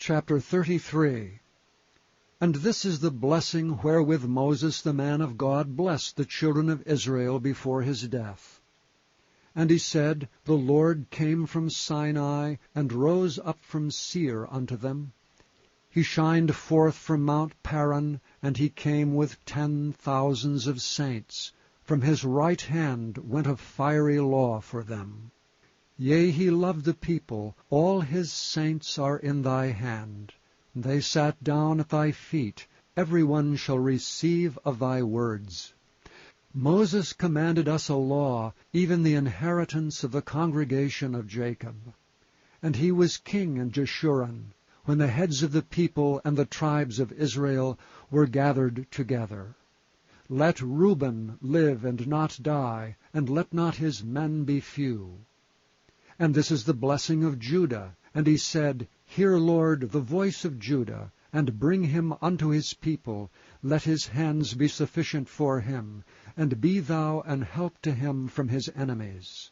Chapter 33. And this is the blessing wherewith Moses the man of God blessed the children of Israel before his death. And he said, The Lord came from Sinai, and rose up from Seir unto them. He shined forth from Mount Paran, and he came with 10,000s of saints. From his right hand went a fiery law for them. Yea, he loved the people, all his saints are in thy hand. They sat down at thy feet, every one shall receive of thy words. Moses commanded us a law, even the inheritance of the congregation of Jacob. And he was king in Jeshurun, when the heads of the people and the tribes of Israel were gathered together. Let Reuben live and not die, and let not his men be few. And this is the blessing of Judah. And he said, Hear, Lord, the voice of Judah, and bring him unto his people. Let his hands be sufficient for him, and be thou an help to him from his enemies.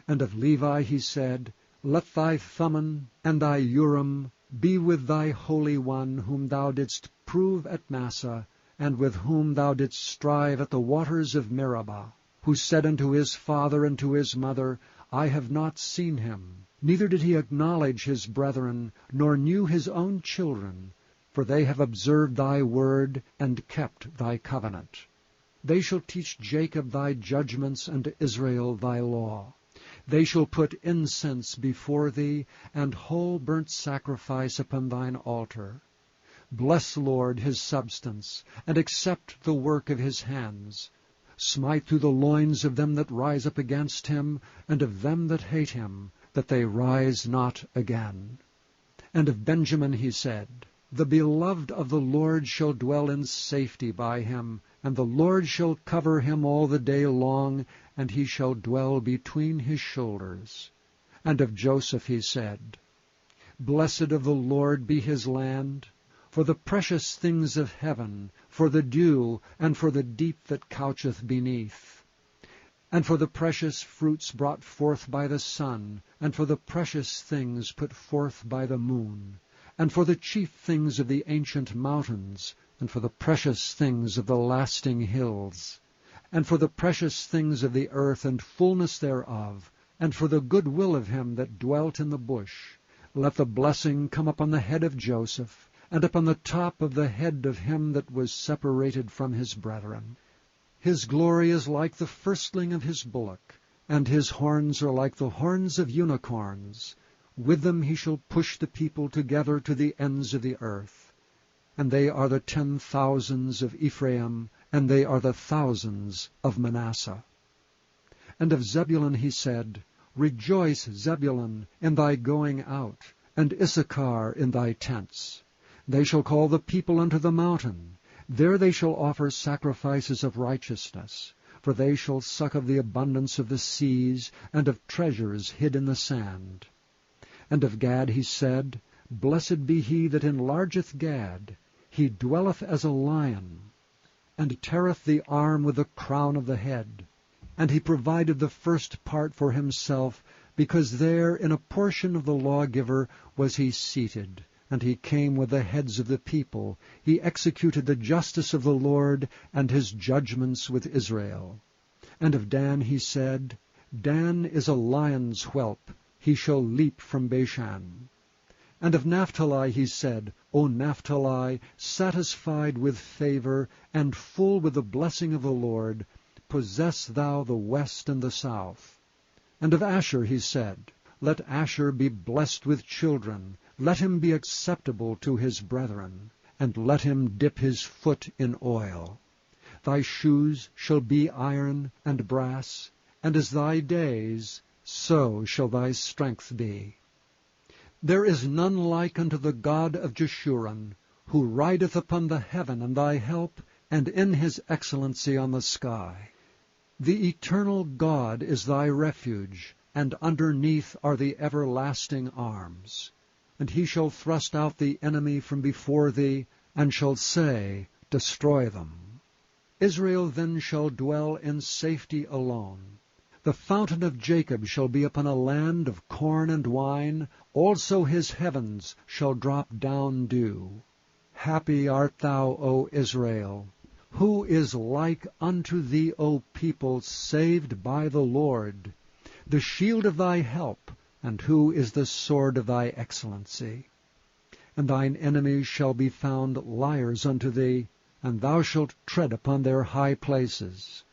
And of Levi he said, Let thy Thummim and thy Urim be with thy Holy One, whom thou didst prove at Massah, and with whom thou didst strive at the waters of Meribah, who said unto his father and to his mother, I have not seen him, neither did he acknowledge his brethren, nor knew his own children, for they have observed thy word, and kept thy covenant. They shall teach Jacob thy judgments, and Israel thy law. They shall put incense before thee, and whole burnt sacrifice upon thine altar. Bless, Lord, his substance, and accept the work of his hands. Smite through the loins of them that rise up against him, and of them that hate him, that they rise not again. And of Benjamin he said, The beloved of the Lord shall dwell in safety by him, and the Lord shall cover him all the day long, and he shall dwell between his shoulders. And of Joseph he said, Blessed of the Lord be his land, for the precious things of heaven, for the dew, and for the deep that coucheth beneath, and for the precious fruits brought forth by the sun, and for the precious things put forth by the moon, and for the chief things of the ancient mountains, and for the precious things of the lasting hills, and for the precious things of the earth and fullness thereof, and for the good will of him that dwelt in the bush. Let the blessing come upon the head of Joseph, and upon the top of the head of him that was separated from his brethren. His glory is like the firstling of his bullock, and his horns are like the horns of unicorns. With them he shall push the people together to the ends of the earth. And they are the 10,000s of Ephraim, and they are the thousands of Manasseh. And of Zebulun he said, Rejoice, Zebulun, in thy going out, and Issachar in thy tents. They shall call the people unto the mountain. There they shall offer sacrifices of righteousness. For they shall suck of the abundance of the seas, and of treasures hid in the sand. And of Gad he said, Blessed be he that enlargeth Gad. He dwelleth as a lion, and teareth the arm with the crown of the head. And he provided the first part for himself, because there in a portion of the lawgiver was he seated. And he came with the heads of the people. He executed the justice of the Lord, and his judgments with Israel. And of Dan he said, Dan is a lion's whelp, he shall leap from Bashan. And of Naphtali he said, O Naphtali, satisfied with favor, and full with the blessing of the Lord, possess thou the west and the south. And of Asher he said, Let Asher be blessed with children, let him be acceptable to his brethren, and let him dip his foot in oil. Thy shoes shall be iron and brass, and as thy days, so shall thy strength be. There is none like unto the God of Jeshurun, who rideth upon the heaven and thy help, and in his excellency on the sky. The eternal God is thy refuge, and underneath are the everlasting arms. And he shall thrust out the enemy from before thee, and shall say, Destroy them. Israel then shall dwell in safety alone. The fountain of Jacob shall be upon a land of corn and wine, also his heavens shall drop down dew. Happy art thou, O Israel! Who is like unto thee, O people, saved by the Lord? The shield of thy help, and who is the sword of thy excellency? And thine enemies shall be found liars unto thee, and thou shalt tread upon their high places.